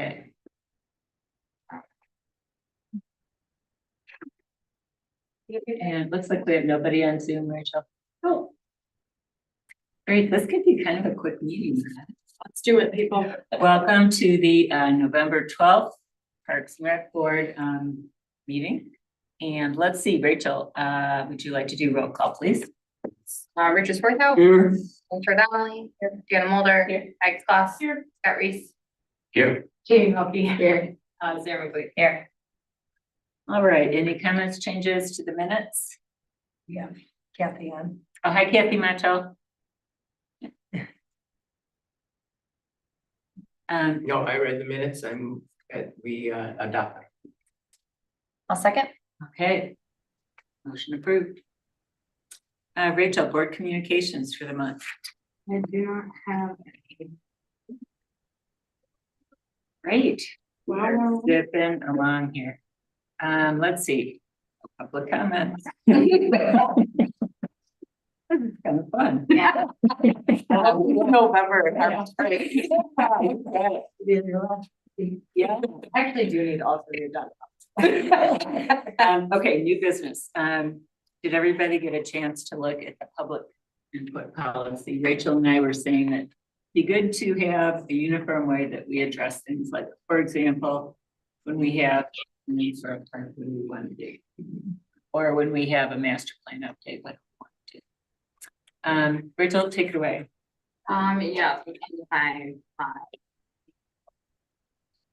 Okay. And it looks like we have nobody on Zoom, Rachel. Oh. Great, this could be kind of a quick meeting. Let's do it, people. Welcome to the November 12th Parks and Rec Board meeting. And let's see, Rachel, would you like to do roll call, please? Richard Swarthout. Here. Walter Donnelly. Here. Deanna Mulder. Here. Ike Kloss. Here. Scott Reese. Here. Jamie Hoppy. Here. Sarah McQueen. Here. All right, any comments, changes to the minutes? Yeah. Kathy on. Oh, hi, Kathy Macho. No, I read the minutes. We adopt. I'll second. Okay. Motion approved. Rachel, board communications for the month. I do not have any. Great. Wow. Zipping along here. Let's see. Public comments. This is kind of fun. Yeah. November. Yeah. I actually do need all three of them. Okay, new business. Did everybody get a chance to look at the public input policy? Rachel and I were saying that it'd be good to have a uniform way that we address things like, for example, when we have a need for a park, when we want to do, or when we have a master plan update, like we want to do. Rachel, take it away. Yeah, we can define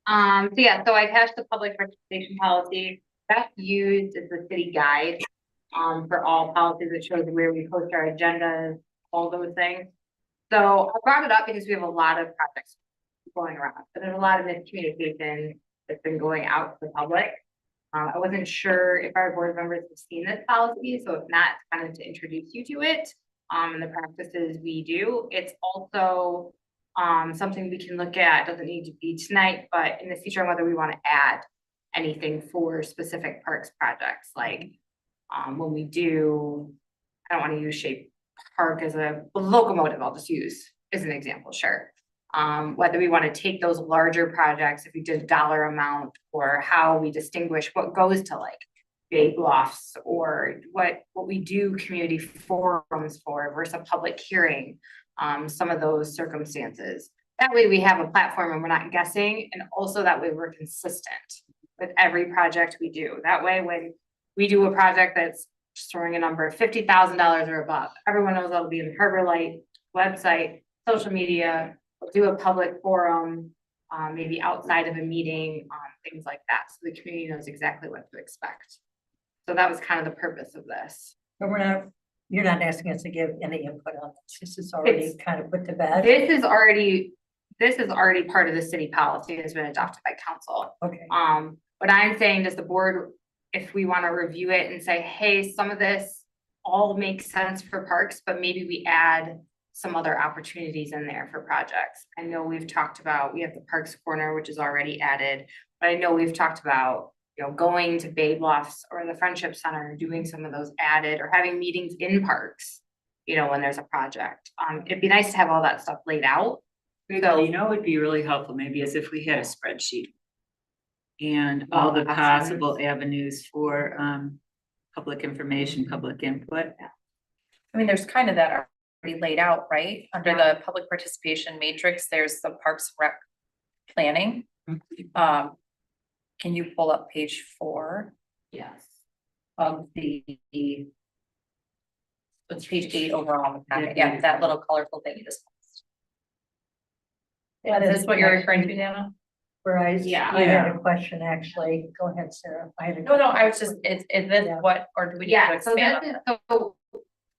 so I attached the public participation policy that's used as the city guide for all policies. It shows where we post our agendas, all those things. So I brought it up because we have a lot of projects going around, but there's a lot of miscommunication that's been going out to the public. I wasn't sure if our board members have seen this policy, so if not, it's kind of to introduce you to it and the practices we do. It's also something we can look at. It doesn't need to be tonight, but in the future, whether we want to add anything for specific parks projects, like when we do, I don't want to use Shape Park as a locomotive, I'll just use as an example, sure. Whether we want to take those larger projects, if we did a dollar amount, or how we distinguish what goes to like Bay Bluffs, or what we do community forums for versus a public hearing, some of those circumstances. That way we have a platform and we're not guessing, and also that way we're consistent with every project we do. That way when we do a project that's just throwing a number of $50,000 or above, everyone knows that'll be in the Harbor Light website, social media. We'll do a public forum, maybe outside of a meeting, things like that, so the community knows exactly what to expect. So that was kind of the purpose of this. But you're not asking us to give any input on this. This is already kind of put to bed. This is already part of the city policy. It's been adopted by council. Okay. What I'm saying, does the board, if we want to review it and say, hey, some of this all makes sense for parks, but maybe we add some other opportunities in there for projects. I know we've talked about, we have the Parks Corner, which is already added, but I know we've talked about, going to Bay Bluffs or the Friendship Center, doing some of those added, or having meetings in parks, when there's a project. It'd be nice to have all that stuff laid out. So, it would be really helpful maybe as if we had a spreadsheet and all the possible avenues for public information, public input. I mean, there's kind of that already laid out, right? Under the public participation matrix, there's the Parks Rec planning. Can you pull up page 4? yes. Of it's page 8 overall in the packet. Yeah, that little colorful thing you just. That Is this what you're referring to, Dana? Where I Yeah. had a question, actually. Go ahead, Sarah. No, I was just, is this Yeah. what, or do we need to Yeah, so expand on this is,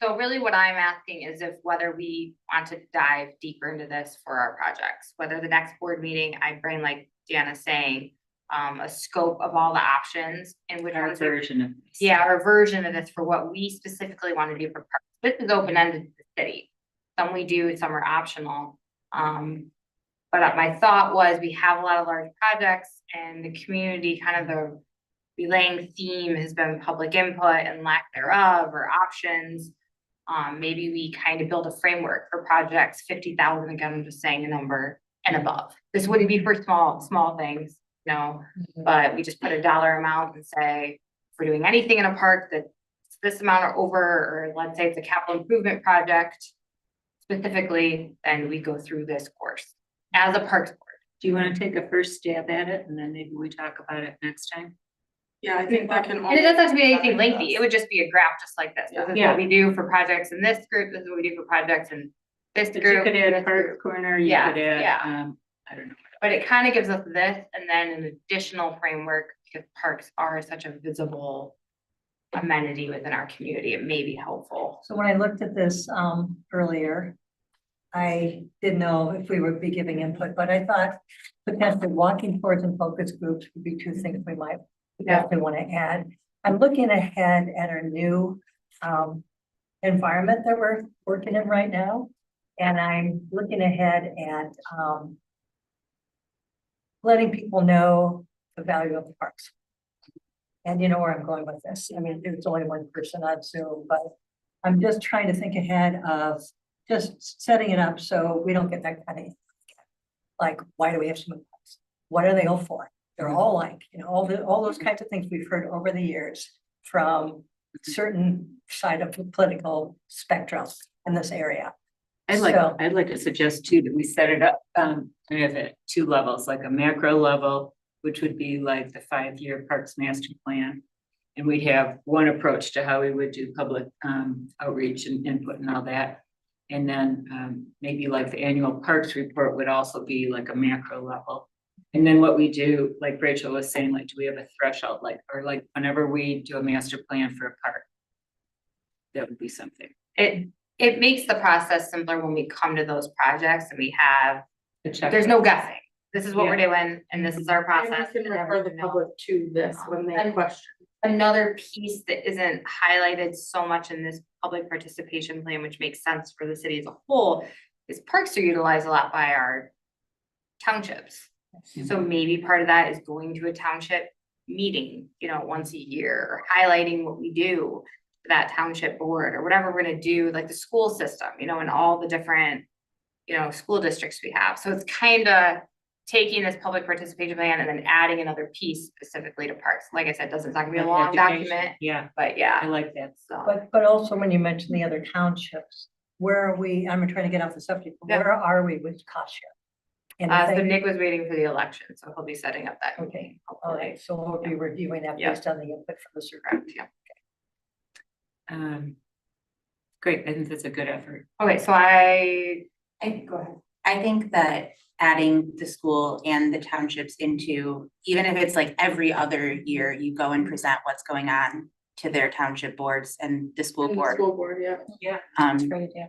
so really what I'm asking is if whether we want to dive deeper into this for our projects, whether the next board meeting, I bring, like Deanna's saying, a scope of all the options and which Our ones version of this. yeah, our version of this for what we specifically want to do for parks. This is open-ended to the city. Some we do, some are optional. But my thought was we have a lot of large projects and the community, kind of the relaying theme has been public input and lack thereof or options. Maybe we kind of build a framework for projects, 50,000, again, I'm just saying a number, and above. This wouldn't be for small things, you know, but we just put a dollar amount and say, if we're doing anything in a park that's this amount or over, or let's say it's a capital improvement project specifically, then we go through this course as a parks board. Do you want to take a first stab at it and then maybe we talk about it next time? Yeah, I think that can. And it doesn't have to be anything lengthy. It would just be a graph just like this. This is Yeah. what we do for projects in this group. This is what we do for projects in this But you group. could this add group. Park Corner, you Yeah, could add, yeah. I don't know. But it kind of gives us this and then an additional framework because parks are such a visible amenity within our community. It may be helpful. So when I looked at this earlier, I didn't know if we would be giving input, but I thought potentially walking towards and focus groups would be two things we might definitely want to add. I'm looking ahead at our new environment that we're working in right now. And I'm looking ahead at letting people know the value of the parks. And you know where I'm going with this. I mean, there's only one person on Zoom, but I'm just trying to think ahead of just setting it up so we don't get that kind of, like, why do we have so many parks? What are they all for? They're all like, you know, all those kinds of things we've heard over the years from certain side of the political spectrum in this area. I'd like to suggest too, that we set it up, kind of at two levels, like a macro level, which would be like the 5-year Parks Master Plan. And we'd have one approach to how we would do public outreach and input and all that. And then maybe like the annual Parks Report would also be like a macro level. And then what we do, like Rachel was saying, like, do we have a threshold, like, or like whenever we do a master plan for a park? That would be something. It makes the process simpler when we come to those projects and we have, to check. there's no guessing. This is what we're doing and this is our process. And we can refer the public to this when they And- question. Another piece that isn't highlighted so much in this public participation plan, which makes sense for the city as a whole, is parks are utilized a lot by our townships. So maybe part of that is going to a township meeting, you know, once a year, or highlighting what we do for that township board, or whatever we're gonna do, like the school system, you know, and all the different, you know, school districts we have. So it's kind of taking this public participation plan and then adding another piece specifically to parks. Like I said, it's not gonna be a long Education. document, Yeah, but I yeah, like that. so. But also when you mentioned the other townships, where are we, I'm trying to get off the subject, but Yeah. where are we with cost share? So Anything? Nick was waiting for the election, so he'll be setting up that Okay, meeting. all hopefully. right, so we'll be reviewing that Yeah. based on the input from the survey. Correct, yeah. Great, I think that's a good effort. Okay, so go ahead. I think that adding the school and the townships into, even if it's like every other year, you go and present what's going on to their township boards and the school And the board, School board, yeah. That's um, great, yeah.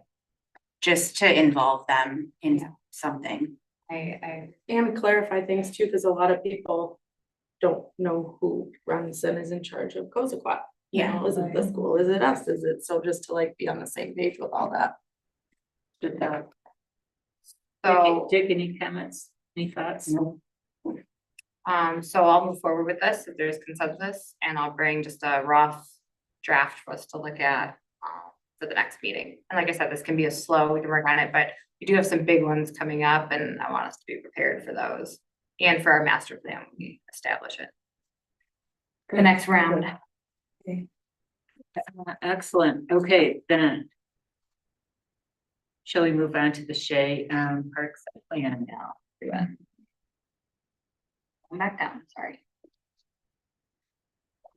just to involve them Yeah. in something. And clarify things too, because a lot of people don't know who runs and is in charge of Cozaquat. You Yeah. know, is it the school? Is it us? Is it, so just to like be on the same page with all that. Good thought. So, Dick, any comments, any thoughts? so I'll move forward with this if there's consensus, and I'll bring just a rough draft for us to look at for the next meeting. And like I said, this can be a slow, we can work on it, but we do have some big ones coming up and I want us to be prepared for those. And for our master plan, when we establish it. The next round. Excellent, okay, then. Shall we move on to the Shea Parks plan now? I'm back down, sorry.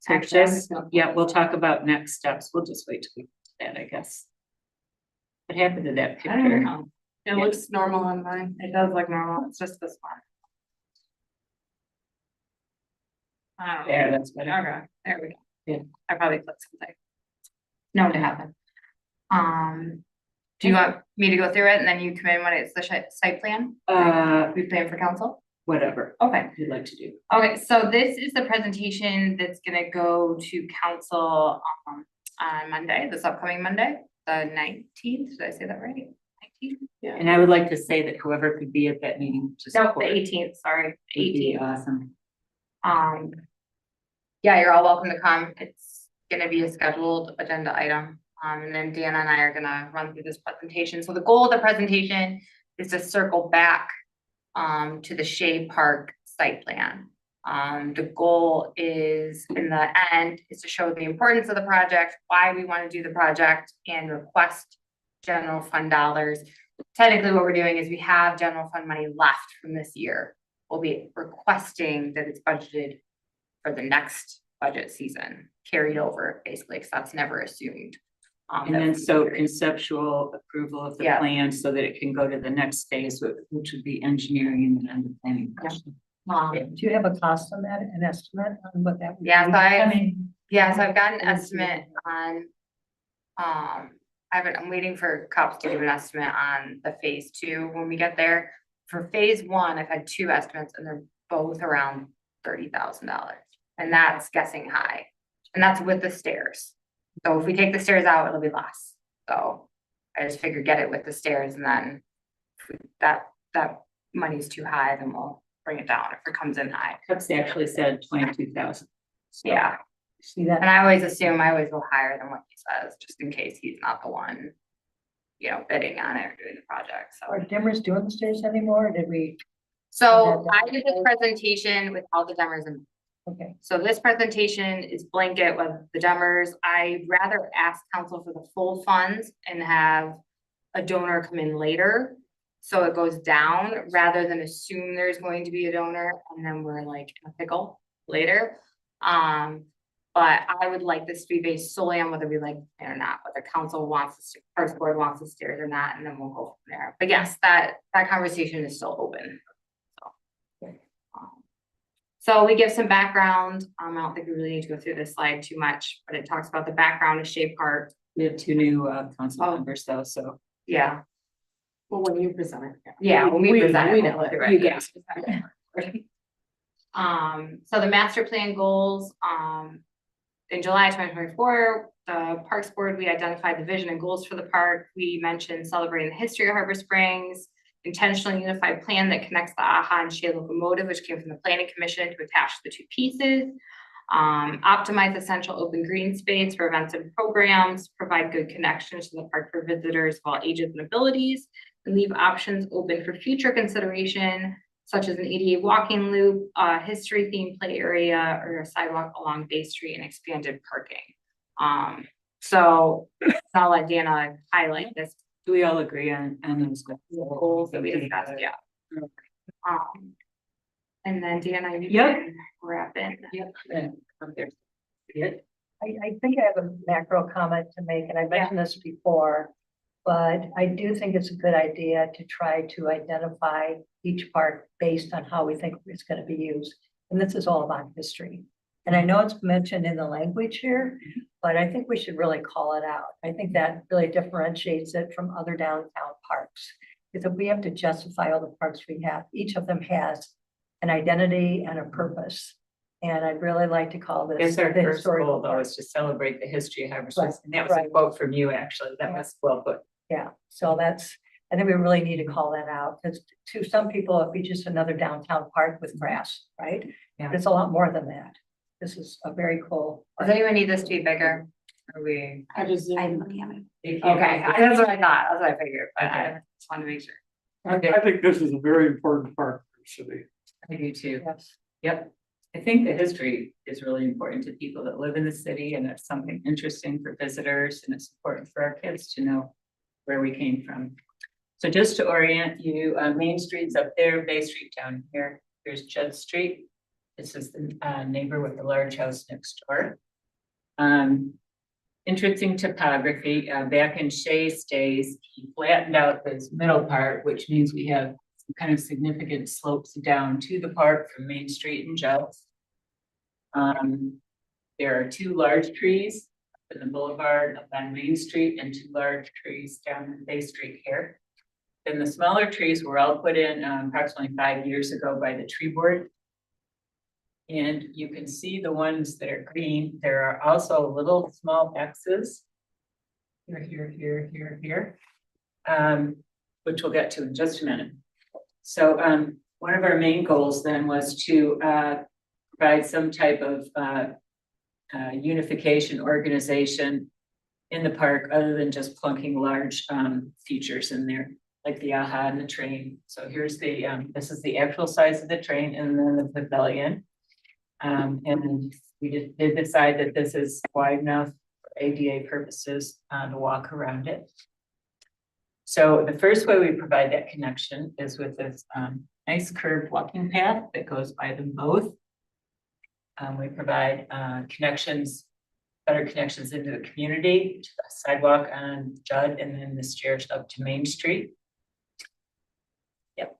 So Actually, I'm just, just gonna- yeah, we'll talk about next steps. We'll just wait till we get to that, I guess. What happened to that I picture? don't know. It looks normal on mine. It does look normal, it's just this one. Oh, Yeah, that's better. okay, there we go. Yeah. I probably clicked something. Known to happen. Do you want me to go through it and then you come in when it's the site plan? We plan for council? Whatever Okay. you'd like to do. Okay, so this is the presentation that's gonna go to council on Monday, this upcoming Monday, the 19th, did I say that right? 19th? And I would like to say that whoever could be at that meeting, just. No, the 18th, sorry, Would be 18th. awesome. Yeah, you're all welcome to come. It's gonna be a scheduled agenda item. And then Deanna and I are gonna run through this presentation. So the goal of the presentation is to circle back to the Shea Park site plan. The goal is, in the end, is to show the importance of the project, why we want to do the project, and request general fund dollars. Technically, what we're doing is we have general fund money left from this year. We'll be requesting that it's budgeted for the next budget season, carried over, basically, because that's never assumed. And then so conceptual approval of the Yeah. plan so that it can go to the next phase, which would be engineering and then the planning. Yeah. portion. Do you have a cost on that, an estimate on what that would be? Yeah, so I mean, Yeah, so I've got an What is the- estimate on, I'm waiting for CUPS to give an estimate on the phase 2 when we get there. For phase 1, I've had 2 estimates and they're both around $30,000. And that's guessing high. And that's with the stairs. So if we take the stairs out, it'll be less. So I just figured get it with the stairs, and then if that money's too high, then we'll bring it down if it comes in high. Cups actually said 22,000. Yeah. See that? And I always go higher than what he says, just in case he's not the one, bidding on it or doing the project, so. Are Dimmers doing the stairs anymore? Or did we, So I did this presentation with all the Demers, and okay, so this presentation is blanket with the Demers. I'd rather ask council for the full funds and have a donor come in later. So it goes down rather than assume there's going to be a donor and then we're like in a pickle later. But I would like this to be based solely on whether we like it or not, whether council wants, Parks Board wants the stairs or not, and then we'll go from there. But yes, that conversation is still open. So we give some background. I don't think we really need to go through this slide too much, but it talks about the background of Shea Park. We have 2 new council Oh. members though, so. Yeah, Well, when you present it. yeah, when we present it, we we'll know go it. through it, You yeah. guys. So the master plan goals, in July 2024, the Parks Board, we identified the vision and goals for the park. We mentioned celebrating the history of Harbor Springs, intentionally unified plan that connects the AHA and Shea locomotive, which came from the planning commission, to attach the 2 pieces. Optimize essential open green space for events and programs, provide good connections to the park for visitors of all ages and abilities, and leave options open for future consideration, such as an ADA walking loop, history themed play area, or a sidewalk along Bay Street and expanded parking. So I'll let Dana highlight this Do we all agree on those goals that we discussed, yeah. And then Dana, you Yep. can wrap in. Yep. Good. I think I have a macro comment to make, and I mentioned this before. But I do think it's a good idea to try to identify each park based on how we think it's gonna be used. And this is all about history. And I know it's mentioned in the language here, but I think we should really call it out. I think that really differentiates it from other downtown parks. Because if we have to justify all the parks we have, each of them has an identity and a purpose. And I'd really like to call this. It's our the first historical goal though, park. is to celebrate the history of Harbor Right, Springs. And that was a right. quote from you, actually. That Yeah. was well put. Yeah, so that's, I think we really need to call that out, because to some people, it'd be just another downtown park with grass, right? Yeah. But it's a lot more than that. This is a very cool. Does anyone need this to be bigger? Are we? I just. I'm looking at it. Okay, that's what I thought, that's what I figured, but I just wanted to make sure. Okay, I think this is a very important part for the city. I do too. Yes. Yep. I think the history is really important to people that live in the city, and it's something interesting for visitors, and it's important for our kids to know where we came from. So just to orient you, Main Street's up there, Bay Street down here. Here's Judd Street. This is the neighbor with the large house next door. Interesting topography. Back in Shea's days, he flattened out this middle part, which means we have some kind of significant slopes down to the park from Main Street and Judd's. There are 2 large trees up in the boulevard up on Main Street and 2 large trees down in Bay Street here. Then the smaller trees were all put in approximately 5 years ago by the tree board. And you can see the ones that are green. There are also little small X's. Here. Which we'll get to in just a minute. So one of our main goals then was to provide some type of unification organization in the park, other than just plunking large features in there. like the AHA and the train. So here's the, this is the actual size of the train and then the pavilion. And we did decide that this is wide enough for ADA purposes, to walk around it. So the first way we provide that connection is with this, nice curved walking path that goes by them both. We provide, connections, better connections into the community, to the sidewalk on Judd, and then the stairs up to Main Street. Yep.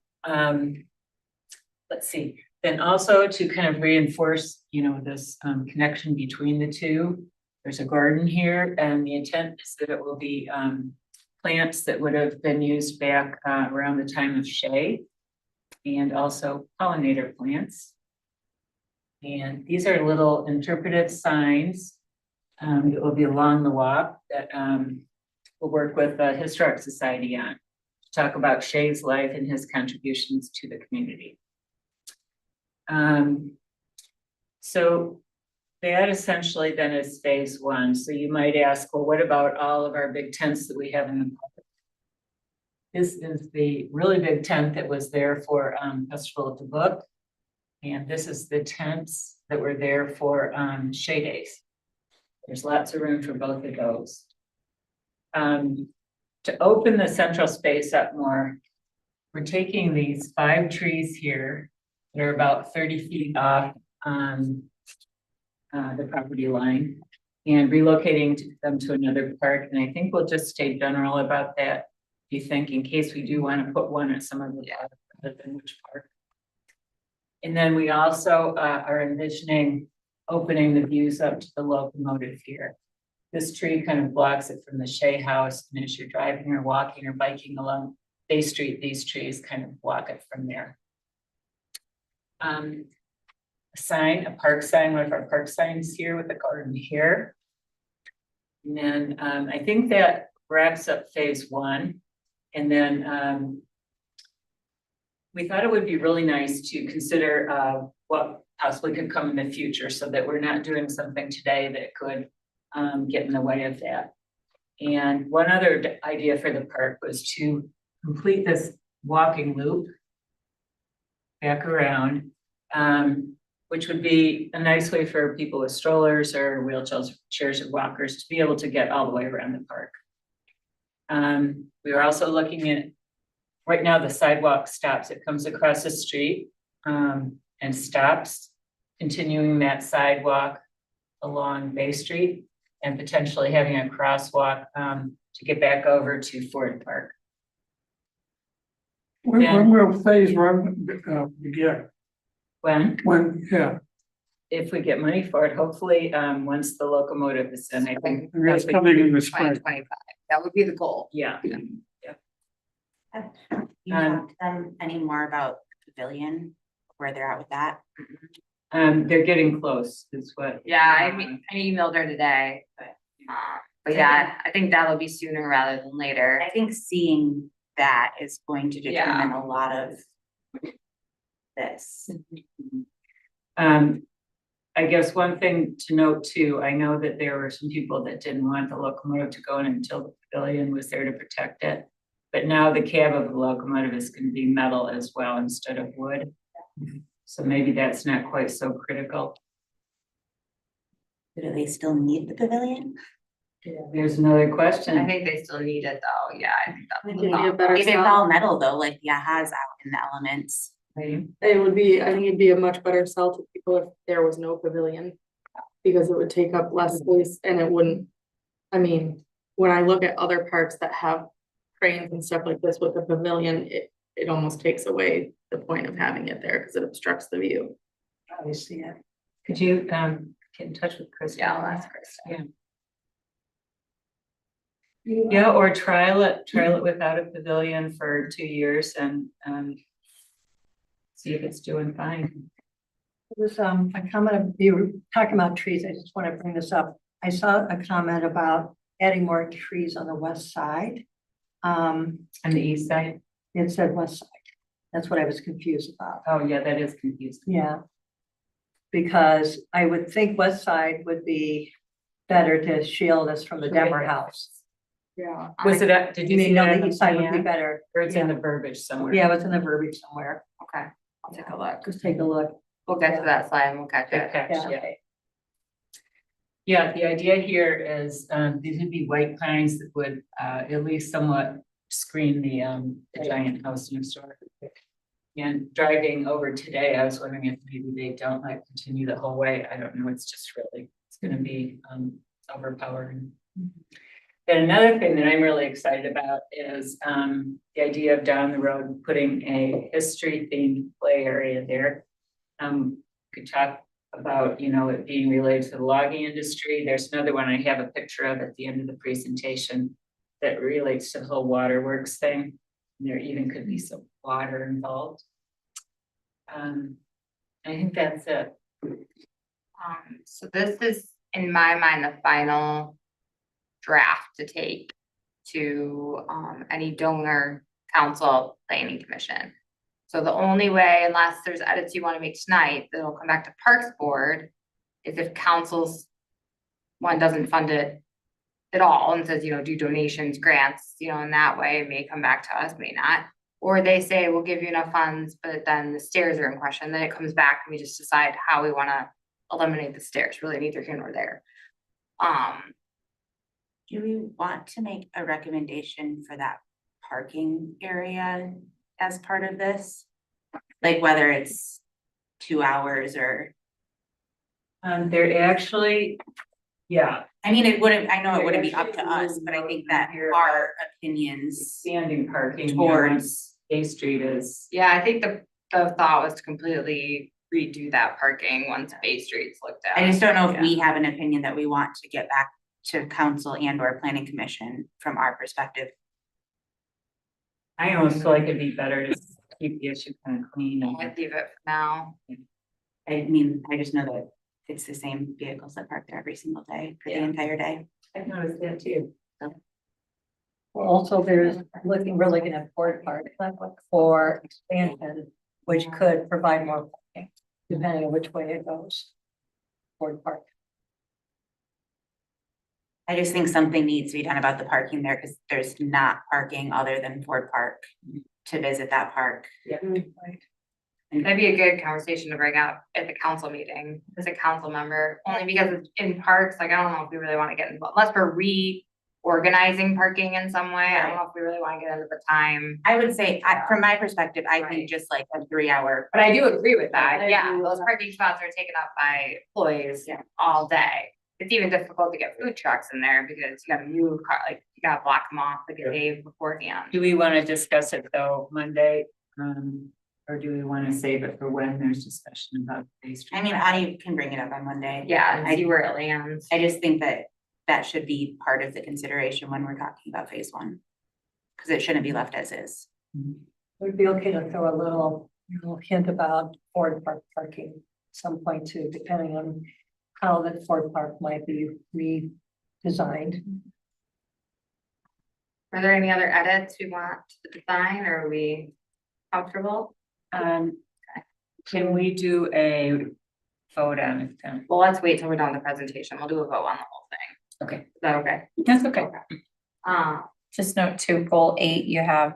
Let's see, then also to kind of reinforce, you know, this connection between the two. There's a garden here, and the intent is that it will be plants that would have been used back around the time of Shea, and also pollinator plants. And these are little interpretive signs that will be along the walk that we'll work with the Historic Society on, to talk about Shea's life and his contributions to the community. So that essentially then is phase one. So you might ask, well, what about all of our big tents that we have in the park? This is the really big tent that was there for Festival of the Book. And this is the tents that were there for Shea Days. There's lots of room for both of those. To open the central space up more, we're taking these 5 trees here that are about 30 feet off the property line and relocating them to another park. And I think we'll just stay general about that. You think in case we do want to put one at some of the other than which park. And then we also are envisioning opening the views up to the locomotive here. This tree kind of blocks it from the Shea House, and as you're driving or walking or biking along Bay Street, these trees kind of block it from there. A sign, a park sign, one of our park signs here with the garden here. And then I think that wraps up phase one. And then we thought it would be really nice to consider what possibly could come in the future, so that we're not doing something today that could get in the way of that. And one other idea for the park was to complete this walking loop back around, which would be a nice way for people with strollers or wheelchairs, chairs, or walkers to be able to get all the way around the park. We are also looking at, right now the sidewalk stops, it comes across the street and stops, continuing that sidewalk along Bay Street and potentially having a crosswalk to get back over to Ford Park. When will phase one begin? When, Yeah, if we get money for it, hopefully, once the locomotive is in, I think. that's coming in the spring. 2025, that would be the goal. Yeah, Have you talked to them any more about the pavilion, where they're at with that? they're getting close, is what. Yeah, I emailed her today, but yeah, I think that'll be sooner rather than later. I think seeing that is going to Yeah. determine a lot of this. I guess one thing to note too, I know that there were some people that didn't want the locomotive to go in until the pavilion was there to protect it. But now the cab of the locomotive is going to be metal as well instead of wood. So maybe that's not quite so critical. Do they still need the pavilion? There's another I question. think they still need it though, yeah, I think I that's. think it'd be a better If it's sell. all metal though, like the AHA's out in the elements. Right? It would be, I think it'd be a much better sell to people if there was no pavilion. Because it would take up less space and it wouldn't, I mean, when I look at other parks that have trains and stuff like this with a pavilion, it almost takes away the point of having it there because it obstructs the view. Obviously, yeah. Could you get in touch with Chris? Yeah, I'll ask Chris. Yeah. Yeah, or trial it without a pavilion for 2 years and see if it's doing fine. There was a comment, you were talking about trees, I just want to bring this up. I saw a comment about adding more trees on the west side. On the east side? It said west side. That's what I was confused about. Oh, yeah, that is confusing. Yeah. Because I would think west side would be better to shield us from the Demer house. Yeah. Was it, did you see that on the the east side would be plan? better. Or it's in Yeah. the verbiage somewhere? Yeah, it's in the verbiage somewhere. Okay, I'll take a look. Just take a look. We'll get to that slide and we'll catch Good it. catch, Yeah. yeah. Yeah, the idea here is, these would be white pines that would, at least somewhat screen the giant house next door. And driving over today, I was wondering if maybe they don't like continue the whole way. I don't know, it's just really, it's gonna be, overpowering. And another thing that I'm really excited about is, the idea of down the road, putting a history themed play area there. Could talk about, you know, it being related to the logging industry. There's another one I have a picture of at the end of the presentation that relates to the whole waterworks thing. And there even could be some water involved. I think that's it. So this is, in my mind, the final draft to take to, any donor, council, planning commission. So the only way, unless there's edits you wanna make tonight, that'll come back to Parks Board, is if council's one doesn't fund it at all and says, you know, do donations, grants, you know, in that way, it may come back to us, may not. Or they say, we'll give you enough funds, but then the stairs are in question, then it comes back and we just decide how we wanna eliminate the stairs, really neither here nor there. Do we want to make a recommendation for that parking area as part of this? Like whether it's 2 hours or, They're actually, yeah, I mean, it wouldn't, I know it wouldn't be up to us, but I think that our opinions standing parking, you know, on towards, A Street is. Yeah, I think the thought was to completely redo that parking once Bay Street's looked at. I just don't know if we have an opinion that we want to get back to council and or planning commission from our perspective. I almost feel like it'd be better to keep the issue kind of clean. I'd leave it for now. I mean, I just know that it's the same vehicles that park there every single day for the Yeah. entire day. I've noticed that too. Well, also, we're looking at Ford Park for expansion, which could provide more parking, depending on which way it goes. Ford Park. I just think something needs to be done about the parking there because there's not parking other than Ford Park to visit that park. That'd be a good conversation to bring up at the council meeting as a council member, only because it's in parks, like, I don't know if we really wanna get involved, unless we're reorganizing parking in some way, I don't know if we really wanna get into the time. I would say, from my perspective, I Right. think just like a 3 hour. But I do agree with that, I yeah, agree with those that. parking spots are taken up by employees Yeah. all day. It's even difficult to get food trucks in there because you gotta move, like, you gotta block them off like a day beforehand. Do we want to discuss it though Monday? Or do we want to save it for when there's discussion about Bay Street? I mean, I can bring it up on Monday. Yeah, and I- see where it lands. I just think that that should be part of the consideration when we're talking about phase one. Cause it shouldn't be left as is. Would be okay to throw a little hint about Ford Park parking at some point too, depending on how that Ford Park might be redesigned. Are there any other edits we want to the design, or are we comfortable? Can we do a vote on it then? Well, let's wait till we're done with the presentation. We'll do a vote on the whole thing. Okay. Is that okay? That's okay. Just note too, goal 8, you have,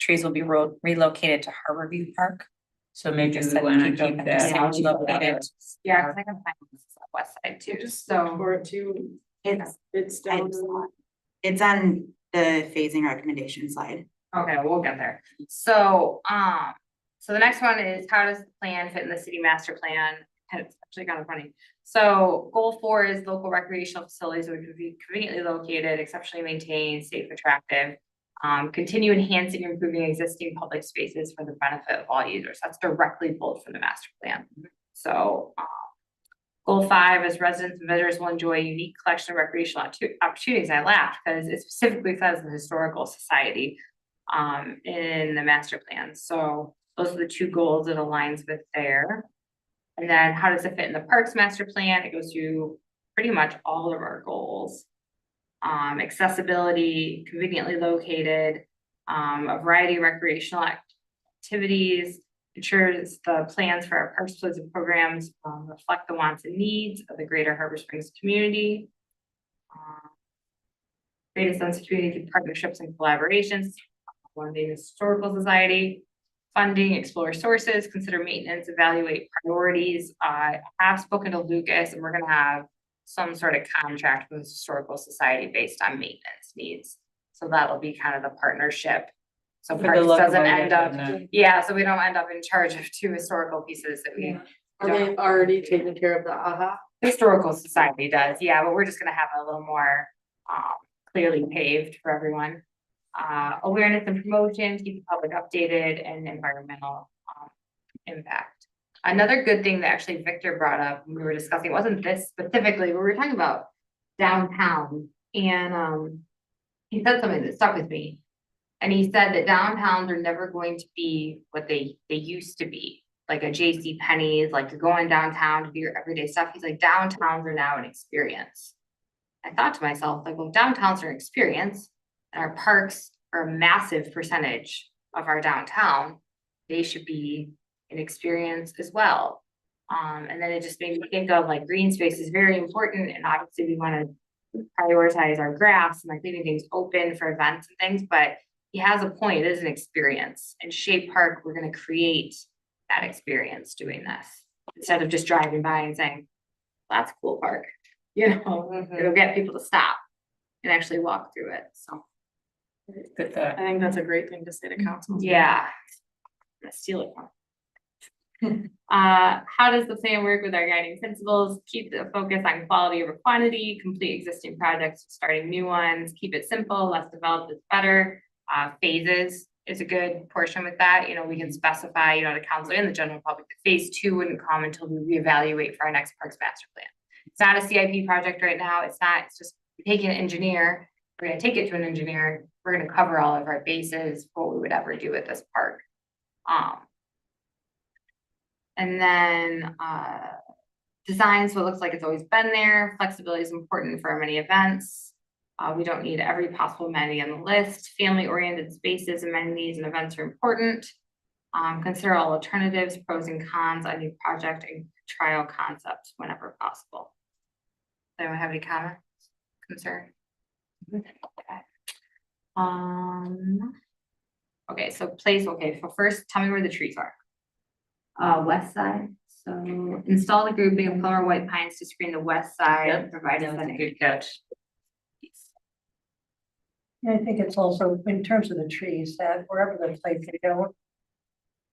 trees will be relocated to Harborview Park. So maybe Just we said want to keep it keep the that. same located. Yeah, cause I can find this on the west side too, so. Or two, it's down. It's on the phasing recommendation slide. Okay, we'll get there. So, so the next one is how does the plan fit in the city master plan? And it's actually kind of funny. So goal 4 is local recreational facilities which would be conveniently located, exceptionally maintained, safe, attractive. Continue enhancing, and improving existing public spaces for the benefit of all users. That's directly pulled from the master plan. So, goal 5 is residents and visitors will enjoy a unique collection of recreational opportunities. I laughed because it specifically says the historical society in the master plan. So those are the 2 goals it aligns with there. And then how does it fit in the parks master plan? It goes through pretty much all of our goals. Accessibility, conveniently located, a variety of recreational activities, ensures the plans for our parks, plays, and programs reflect the wants and needs of the greater Harbor Springs community. create a sense of community through partnerships and collaborations. One being the Historical Society, funding, explore sources, consider maintenance, evaluate priorities. I have spoken to Lucas and we're gonna have some sort of contract with the Historical Society based on maintenance needs. So that'll be kind of the partnership. So For the Parks doesn't locomotive end up, and the- yeah, so we don't end up in charge of two historical pieces that we, Are they already taking care of the AHA? Historical Society does, yeah, but we're just gonna have a little more clearly paved for everyone. Awareness and promotion, keep the public updated, and environmental impact. Another good thing that actually Victor brought up when we were discussing, it wasn't this specifically, but we were talking about downtown, and he said something that stuck with me. And he said that downtowns are never going to be what they used to be, like a J.C. Penney's, like you're going downtown to do your everyday stuff. He's like, downtowns are now an experience. I thought to myself, like, well, downtowns are an experience, and our parks are a massive percentage of our downtown. They should be an experience as well. And then it just made me think of like green space is very important, and obviously we want to prioritize our grass and like leaving things open for events and things, but he has a point, it is an experience. In Shape Park, we're gonna create that experience doing this, instead of just driving by and saying, that's a cool park, you know, it'll get people to stop and actually walk through it, so. Good thought. I think that's a great thing to say to council. Yeah. I'm gonna steal it from. How does the plan work with our guiding principles? Keep the focus on quality over quantity, complete existing projects, starting new ones, keep it simple, less developed is better. Phases is a good portion with that, you know, we can specify, you know, the council and the general public, that phase 2 wouldn't come until we reevaluate for our next parks master plan. It's not a CIP project right now, it's not, it's just taking an engineer, we're gonna take it to an engineer, we're gonna cover all of our bases, for what we would ever do with this park. And then, design, so it looks like it's always been there, flexibility is important for many events. We don't need every possible amenity on the list, family-oriented spaces, amenities, and events are important. Consider all alternatives, pros and cons on new project and trial concepts whenever possible. Does anyone have any comments, concern? Okay. Okay, so so first, tell me where the trees are. West side, so install the grouping of color white pines to screen the west side, Yep, provide That's a a good catch. And I think it's also in terms of the trees that wherever they're placed, they don't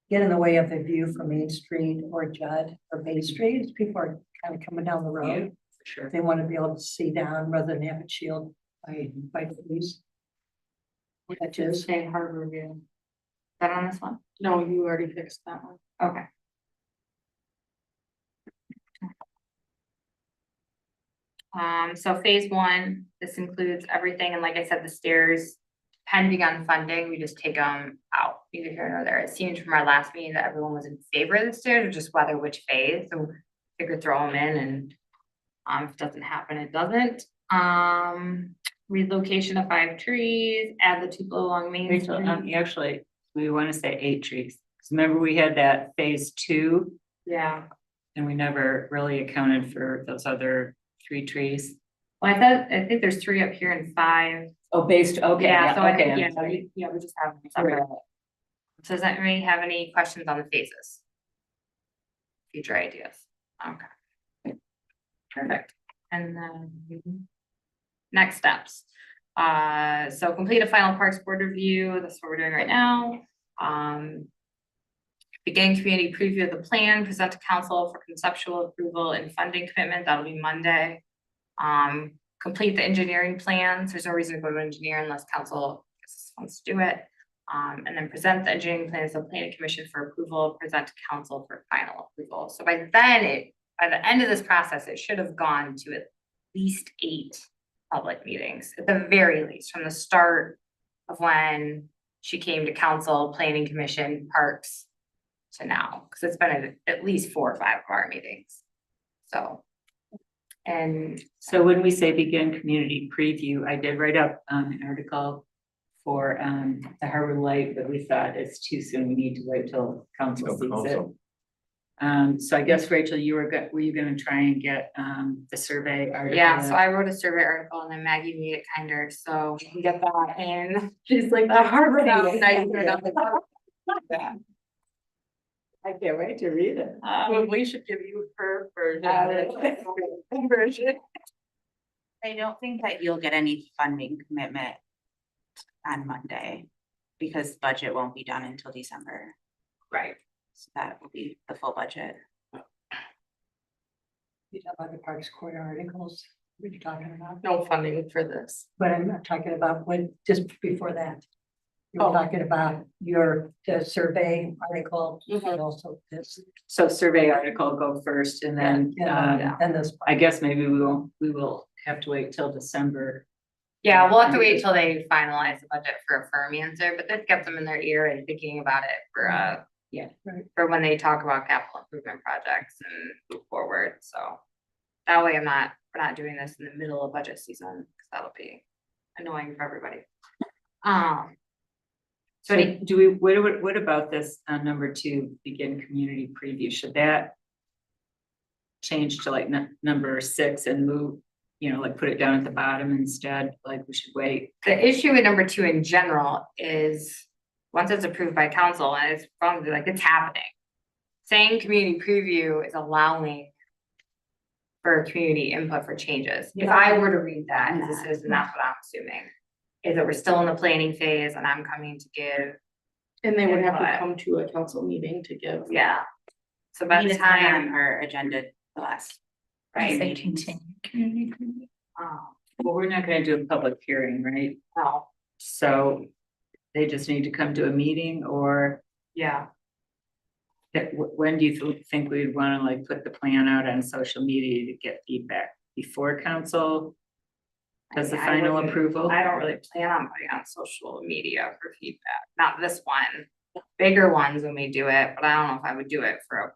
get in the way of the view from Main Street or Judd or Bay Street. As people are kind of coming down the Yeah, road. for sure. They want to be able to see down rather than have it shielded by trees. That is, Say Harbor View. Is that on this one? No, you already fixed that one. Okay. So phase 1, this includes everything, and like I said, the stairs, depending on funding, we just take them out, either here or there. It seemed from our last meeting that everyone was in favor of the stairs, or just whether which phase, so figure throw them in, and if it doesn't happen, it doesn't. Relocation of 5 trees, add the 2 below along Main Rachel, Street. actually, we want to say 8 trees. 'Cause remember, we had that phase 2, Yeah, and we never really accounted for those other 3 trees. well, I think there's 3 up here and 5. Oh, based, okay, Yeah, so I okay, think, I'm yeah, sorry. we just have them separate. So does anybody have any questions on the phases? Future ideas? Okay. Perfect. And then next steps. So complete a final parks board review. That's what we're doing right now. Begin community preview of the plan, present to council for conceptual approval and funding commitment. That'll be Monday. Complete the engineering plans. There's no reason to go to engineer unless council wants to do it. And then present the engineering plans to the planning commission for approval, present to council for final approval. So by the end of this process, it should have gone to at least 8 public meetings, at the very least, from the start of when she came to council, planning commission, parks to now, because it's been at least 4 or 5 of our meetings. So. And So when we say begin community preview, I did write up an article for the Harbor Light, but we thought it's too soon. We need to wait till council sees it. So I guess Rachel, were you gonna try and get, the survey article? Yeah, so I wrote a survey article and then Maggie made it kinder, so we can get that in. She's like, the Harvard. Yeah. I can't wait to read it. We should give you her version. Version. I don't think that you'll get any funding commitment on Monday because budget won't be done until December. Right. So that will be the full budget. You talk about the Parks Court articles, what are you talking about? No funding for this. But I'm not talking about when, just before that. You were Oh. talking about the survey article and Mhm. also this. So survey article go first and then, And this. part. I guess maybe we will have to wait till December. Yeah, we'll have to wait till they finalize the budget for a firm answer, but this gets them in their ear and thinking about it for Yeah. Right. for when they talk about capital improvement projects and move forward, so. That way we're not doing this in the middle of budget season, because that'll be annoying for everybody. So do we, what about this, number 2, begin community preview, should that change to like number 6 and move, like put it down at the bottom instead, like we should wait? The issue with number 2 in general is, once it's approved by council and it's probably like, it's happening. Saying community preview is allowing for community input for changes. If I were to read that as a citizen, that's what I'm assuming. Is that we're still in the planning phase and I'm coming to give, And they would have to Input. come to a council meeting to give. yeah. So I by mean, the it's been on time, our agenda the last. right, Say continue community preview. Well, we're not gonna do a public hearing, right? no, So they just need to come to a meeting, or yeah. when do you think we'd wanna like put the plan out on social media to get feedback before council? Does the I final wouldn't- approval? I don't really plan on putting on social media for feedback, not this one. Bigger ones when we do it, but I don't know if I would do it for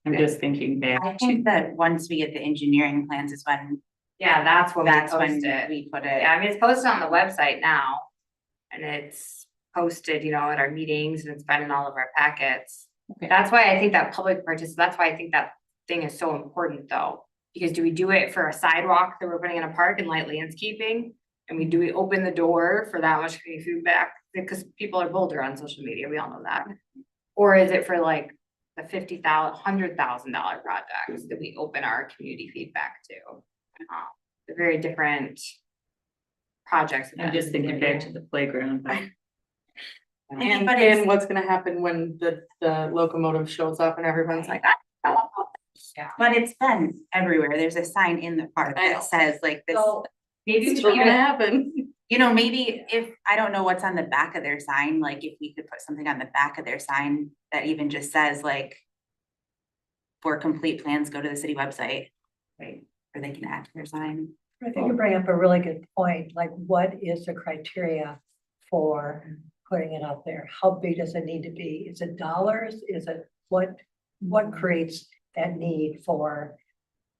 I'm just thinking back I to, think that once we get the engineering plans is when, yeah, that's when we that's when post it. we put Yeah, it. I mean, it's posted on the website now. And it's posted, at our meetings and it's been in all of our packets. Okay. That's why I think that that's why I think that thing is so important though. Because do we do it for a sidewalk that we're putting in a park and light landscaping? And do we open the door for that much community feedback? Because people are bolder on social media, we all know that. Or is it for like the $50,000, $100,000 projects that we open our community feedback to? They're very different projects. I'm just thinking back to the playground. And, But it's- and what's gonna happen when the locomotive shows up and everyone's like, "Ah, But it's been everywhere. There's a sign in the park I know. that says like this, So maybe it's we still should gonna happen." maybe if, I don't know what's on the back of their sign, like if we could put something on the back of their sign that even just says like, for complete plans, go to the city website, right? Or they can add to their sign. I think you bring up a really good point, like what is the criteria for putting it out there? How big does it need to be? Is it dollars? Is it what creates that need for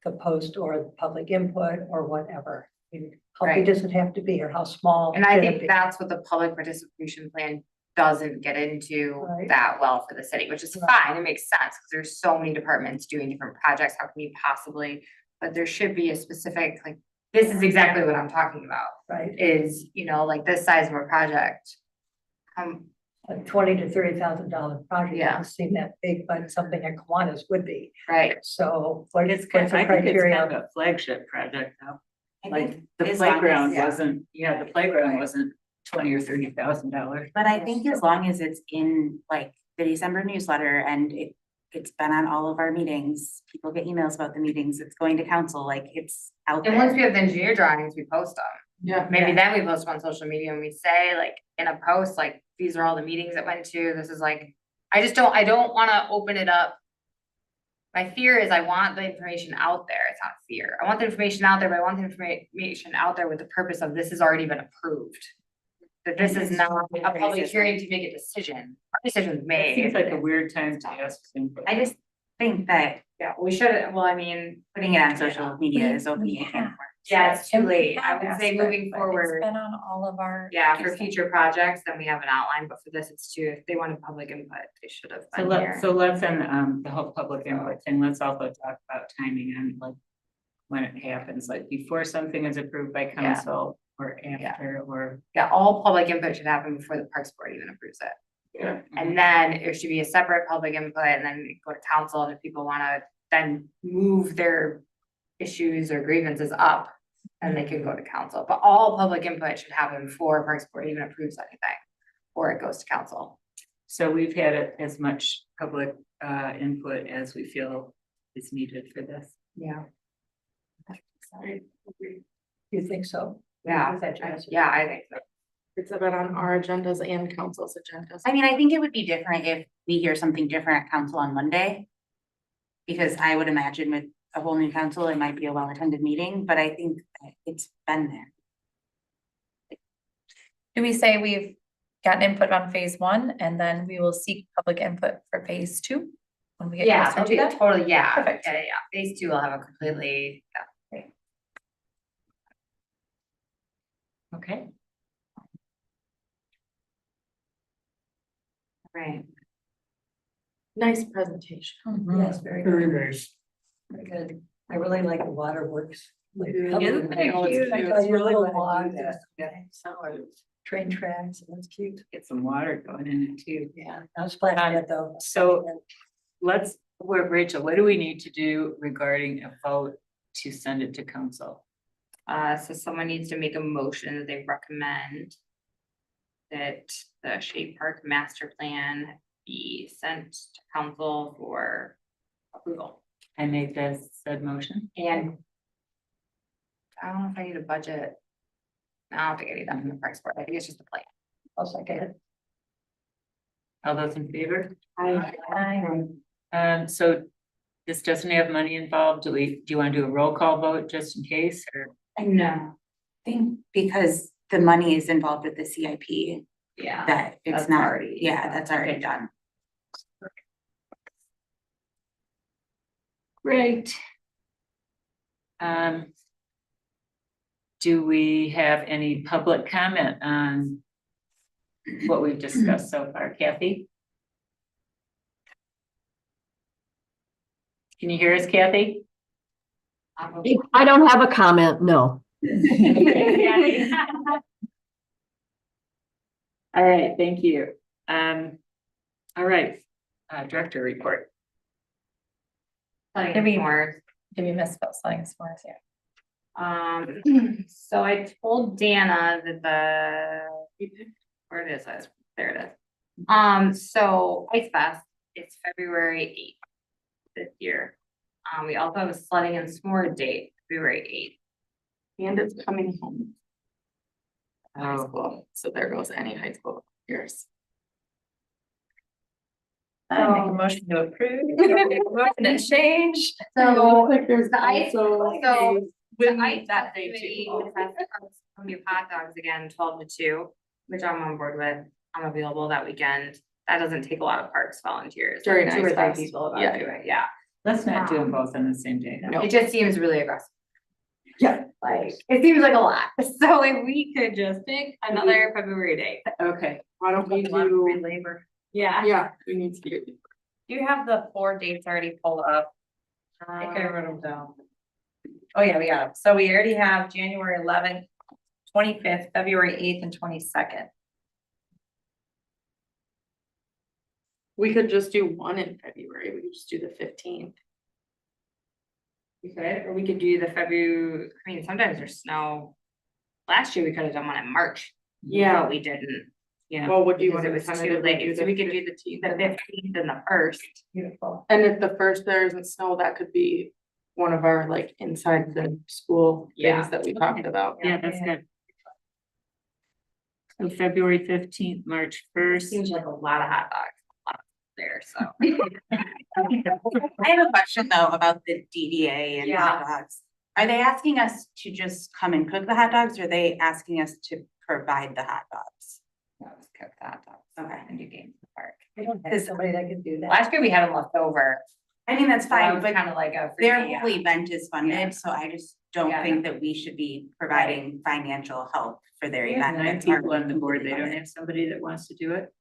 the post or the public input or whatever? I mean, how Right. big does it have to be or how small? And I should it think be? that's what the public participation plan doesn't get into Right. that well for the city, which is Right. fine, it makes sense, because there's so many departments doing different projects, how can you possibly? But there should be a specific, like, this is exactly what I'm talking about, Right, is, like this size of a project. a $20,000 to $30,000 project Yeah. doesn't seem that big, but something like Kiwanis would be. Right, So what is, It's what's kind, the I think it's kind of criteria? a flagship project though. I Like think the as long as- playground yeah. wasn't, the playground wasn't $20,000 or $30,000. But I think as long as it's in like the December newsletter and it's been on all of our meetings, people get emails about the meetings, it's going to council, like it's out and once there. we have the engineer drawings, we post them. Yeah. Maybe then we post them on social media and we say like in a post, like, these are all the meetings that went to, this is like, I don't wanna open it up. My fear is I want the information out there, it's not fear, I want the information out there, but I want the information out there with the purpose of this has already been approved. That this is not a public hearing to make a decision, our decision's It made. seems like a weird time to ask input. I just think that Yeah, we should, well, I mean, putting it on social media is opening a can of worms. Yeah, it's too And we late. I have would asked say for it, moving but forward. It's been on all of our. Yeah, for future projects, then we have an outline, but for this, it's too, if they wanted public input, they should have So been here. let's, the whole public input thing, let's also talk about timing and like when it happens, like before something is approved by council or after, or. Yeah, all public input should happen before the Parks Board even approves it. Yeah. And then it should be a separate public input and then go to council, and if people wanna then move their issues or grievances up, then they can go to council, but all public input should happen before Parks Board even approves anything, or it goes to council. So we've had as much public input as we feel is needed for this. Yeah. You think so? Yeah, Is that your answer? yeah, I think so. It's been on our agendas and council's agendas. I mean, I think it would be different if we hear something different at council on Monday. Because I would imagine with a whole new council, it might be a well-attended meeting, but I think that it's been there. Do we say we've gotten input on phase one and then we will seek public input for phase two? When we get Yeah, closer to that? totally, yeah, Perfect. yeah, phase two will have a completely, Okay, right. Nice presentation. Yes, very Very good, nice. very good. I really like the waterworks. Like, Yeah, public- isn't that Oh, it's cute? cute. I I just really little wanna do log, that. train tracks, and that's cute. get some water going in it too. Yeah, not splashing it though. So Rachel, what do we need to do regarding a vote to send it to council? So someone needs to make a motion that they recommend that the Shade Park Master Plan be sent to council for approval. I make this said motion. And I don't know if I need a budget. I don't think I need that from the Parks Board. I think it's just a plan. I'll second it. All those in favor? Aye. So this doesn't have money involved. Do you want to do a roll call vote just in case, or? I know. I think because the money is involved with the CIP, Yeah. that it's That's not, already- yeah, that's already Okay. done. Great. Do we have any public comment on what we've discussed so far? Kathy? Can you hear us, Kathy? I don't have a comment, no. All right, thank you. All right, director report. Plenty Did we- more. Did we miss about selling s'mores? Yeah. So I told Dana that where it is, there it is. So Ice Fest, it's February 8th this year. We also have a sledding and s'more date, February And it's coming home. High Oh. school, so there goes any high school years. I make a motion to approve. Motion to change. 8th. So Like there's the ice, also so a- the ice that day too. Come do hot dogs again, 12 to 2, which I'm on board with. I'm available that weekend. That doesn't take a lot of parks volunteers. During like 2 or Ice 3 Fest. people about Yeah. do it, yeah. Let's not do them both on the same day. No. It just seems really aggressive. Yeah. Like, it seems like a lot. So if we could just pick another February date. Okay, Why don't we Free do, labor. yeah, we need to do. Do you have the 4 dates already pulled up? I think I wrote them down. Oh, yeah, we got them. So we already have January 11th, 25th, February 8th, and 22nd. We could just do one in February, we could just do the 15th. We could, or we could do the February, I mean, sometimes there's snow. Last year, we could have done one in March. Yeah. But we didn't. yeah. Well, what do you Because want it to was too tentatively late, do so we could do the 15th? 15th and the 1st. Beautiful. And if the first there isn't snow, that could be one of our like inside the school Yeah. things that we talked about. Yeah, that's good. So February 15th, March 1st. Seems like a lot of hot dogs. a lot There, so. I have a question though about the DDA and Yeah. hot dogs. Are they asking us to just come and cook the hot dogs, or are they asking us to provide the hot dogs? That was cook the hot dogs. Okay. And do games in the park. We don't have somebody that can do that. Last year, we had them left over. I mean, that's So that fine, was but kind of like a. free- their yeah. whole event is Yeah. funded, so I just, don't Yeah. think that we should be providing financial help for their We have event. 9 That's our people on the board. They don't completely have somebody that wants to do it.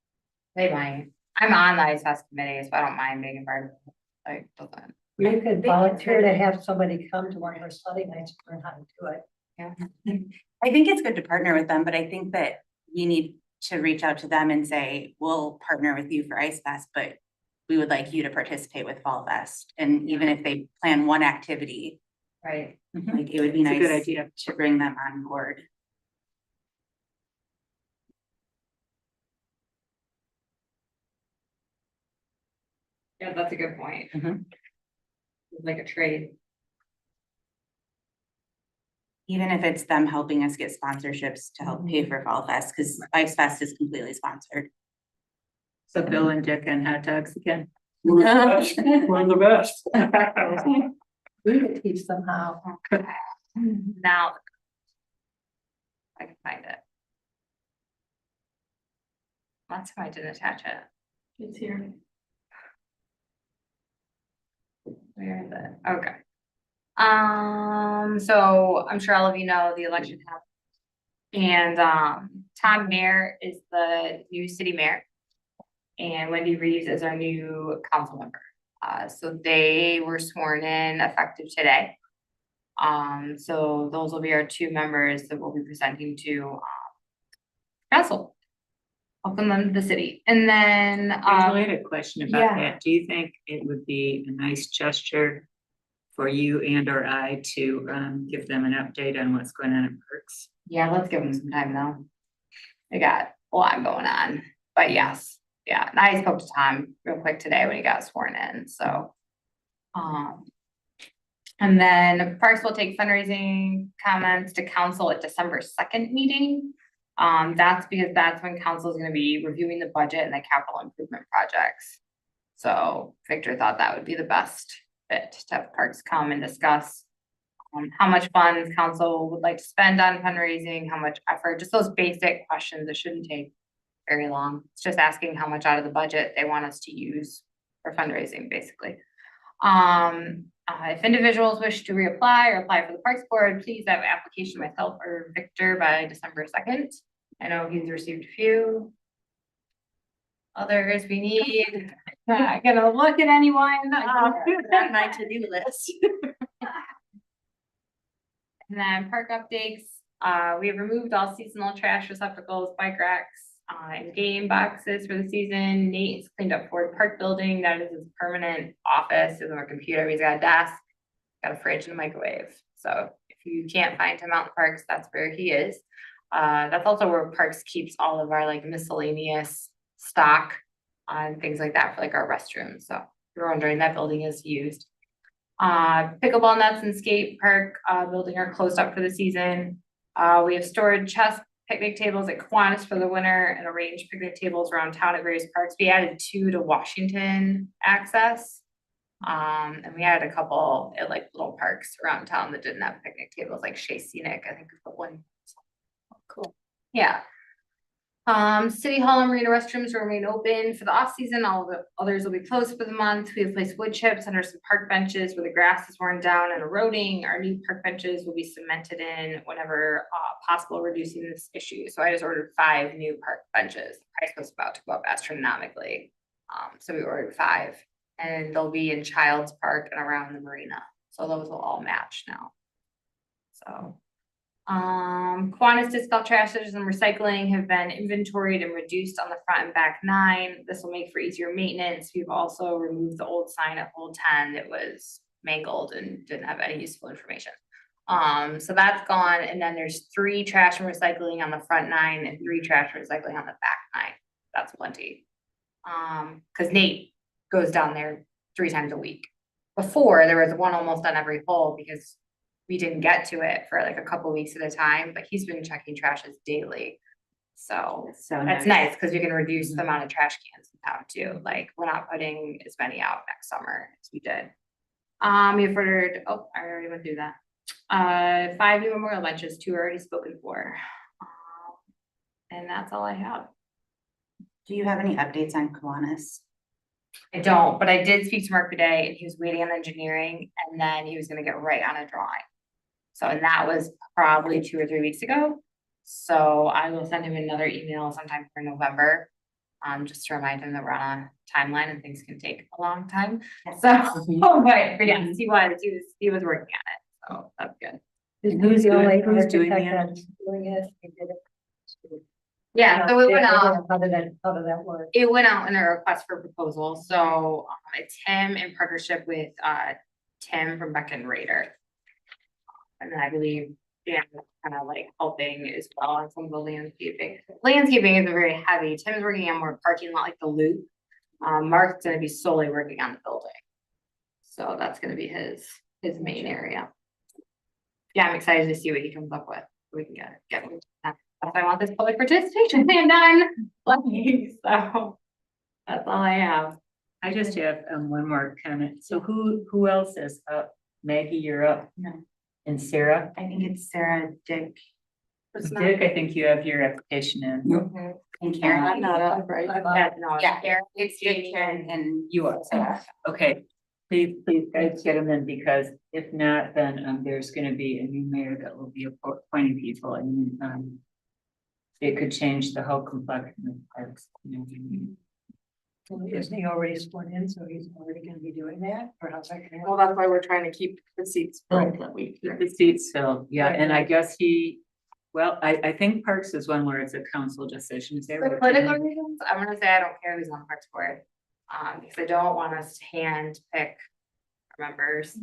They might. I'm on the Ice Fest committee, so I don't mind being a part of it. Like, doesn't. You could volunteer to have somebody come to one of our study nights and learn how to do it. I think it's good to partner with them, but I think that you need to reach out to them and say, we'll partner with you for Ice Fest, but we would like you to participate with Fall Fest. And even if they plan one activity, Right. like it would be It's a good nice idea. to bring them on board. Yeah, that's a good point. Mhm. Like a trade. Even if it's them helping us get sponsorships to help pay for Fall Fest, because Ice Fest is completely sponsored. So Bill and Dick and hot dogs again. We're the best. We could teach them how. Now. I can find it. Last time I didn't attach it. It's here. Where is it? Okay. So I'm sure all of you know the election happened. And, Tom Mayer is the new city mayor. And Wendy Reeves is our new council member. So they were sworn in effective today. So those will be our 2 members that we'll be presenting to, council. Welcome them to the city. And then, I had a question about yeah. that. Do you think it would be a nice gesture for you and or I to give them an update on what's going on at Perks? yeah, let's give them some time though. They got a lot going on, but yes, yeah, and I spoke to Tom real quick today when he got sworn in, so. And then Parks will take fundraising comments to council at December 2nd meeting. That's because that's when council is gonna be reviewing the budget and the capital improvement projects. So Victor thought that would be the best fit to have Parks come and discuss how much funds council would like to spend on fundraising, how much effort, just those basic questions. It shouldn't take very long. It's just asking how much out of the budget they want us to use for fundraising, basically. If individuals wish to reapply or apply for the Parks Board, please have application myself or Victor by December 2nd. I know he's received a few. Others we need. Not gonna look at anyone. On my to-do list. And then park updates, we have removed all seasonal trash receptacles, bike racks, and game boxes for the season. Nate has cleaned up Ford Park building. That is his permanent office. He has a computer, he's got a desk, got a fridge and a microwave. So if you can't find him out in Parks, that's where he is. That's also where Parks keeps all of our like miscellaneous stock and things like that for like our restrooms. So if you're wondering, that building is used. Pickleball nets and skate park building are closed up for the season. We have stored chess picnic tables at Kiwanis for the winter and arranged picnic tables around town at various parks. We added 2 to Washington access. And we added a couple at like little parks around town that didn't have picnic tables, like Shea Scenic, I think is the one. Cool. Yeah. City Hall and Marina restrooms will remain open for the off season. All of the others will be closed for the month. We have placed wood chips under some park benches where the grass is worn down and eroding. Our new park benches will be cemented in whenever possible, reducing this issue. So I just ordered 5 new park benches. The price was about to go up astronomically. So we ordered 5 and they'll be in Child's Park and around the marina. So those will all match now. So. Kiwanis disc golf trashes and recycling have been inventoried and reduced on the front and back 9. This will make for easier maintenance. We've also removed the old sign at Old 10 that was mangled and didn't have any useful information. So that's gone. And then there's 3 trash and recycling on the front 9 and 3 trash and recycling on the back 9. That's plenty. Cause Nate goes down there 3 times a week. Before there was one almost on every hole because we didn't get to it for like a couple weeks at a time, but he's been checking trashes daily. So that's nice because we can reduce the amount of trash cans in town too. Like we're not putting as many out next summer as we did. We've ordered, oh, I already went through that. 5 new memorial benches, 2 are already spoken for. And that's all I have. Do you have any updates on Kiwanis? I don't, but I did speak to Mark today and he was waiting on engineering and then he was gonna get right on a drawing. So, and that was probably 2 or 3 weeks ago. So I will send him another email sometime for November. Just to remind him that we're on a timeline and things can take a long time. So, but yes, he was working on it, so that's good. Who's the only who's doing architect the that's doing it? He did it. Yeah, so it went out. How did that work? It went out in a request for proposal, so it's him in partnership with Tim from Beck and Raider. And then I believe Dan is kind of like helping as well on some of the landscaping. Landscaping is a very heavy, Tim's working on more parking lot like the loop. Mark's gonna be solely working on the building. So that's gonna be his main area. Yeah, I'm excited to see what he comes up with. We can get. That's why I want this public participation plan done. Lucky, so that's all I have. I just have one more comment. So who else is up? Maggie, you're up. No. And Sarah? I think it's Sarah, Dick, Dick, I think you have your application in. and Karen. I'm not up, right? No, Yeah, Karen, it's Dick, Karen, and You are. Sarah. Okay, please guys get them in, because if not, then there's gonna be a new mayor that will be appointing people, and it could change the whole complexion of parks. Isn't he already sworn in, so he's already gonna be doing that, or how's that gonna Well, happen? that's why we're trying to keep the seats filled that we. Keep the seats filled, yeah, and I guess I think Parks is one where it's a council decision. Is there? For political reasons, I'm gonna say I don't care who's on the Parks Board. Because I don't want us to hand pick members.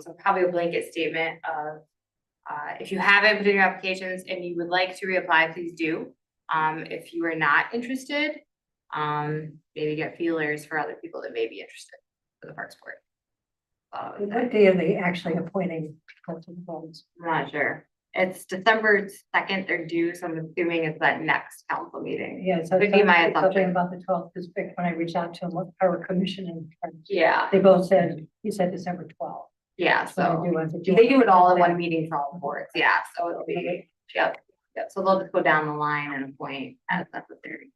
So probably a blanket statement of, if you haven't put in your applications and you would like to reapply, please do. If you are not interested, maybe get feelers for other people that may be interested for the Parks Board. What day are they actually appointing people to the boards? I'm not sure. It's December 2nd, they're due, so I'm assuming it's that next council meeting. Yeah, so Would be my something assumption. about the 12th district, when I reached out to him, what our commission and Yeah, they both said, he said December 12th. yeah, That's what so. they do on the- They do it all in one meeting for all the boards, yeah, so it'll be, yeah, so they'll just go down the line and appoint as necessary.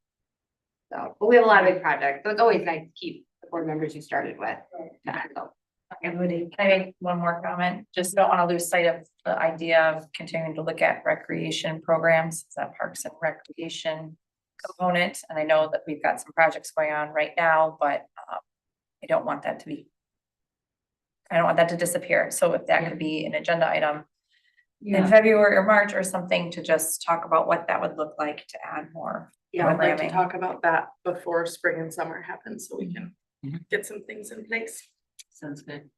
So, but we have a lot of big projects, so it's always nice to keep the board members you started with. So, Can I make one more comment? Just don't want to lose sight of the idea of continuing to look at recreation programs, that Parks and Recreation component. And I know that we've got some projects going on right now, but I don't want that to disappear. So if that could be an agenda item in February or March or something to just talk about what that would look like to add more. Yeah, I'd like to programming. talk about that before spring and summer happens, so we can Mhm. get some things in place. Sounds good.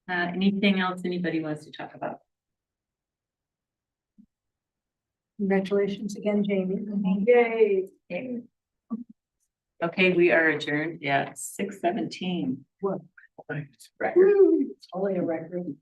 Anything else anybody wants to talk about? Congratulations again, Jamie. Yay. Okay, we are adjourned at 6:17. Only a record.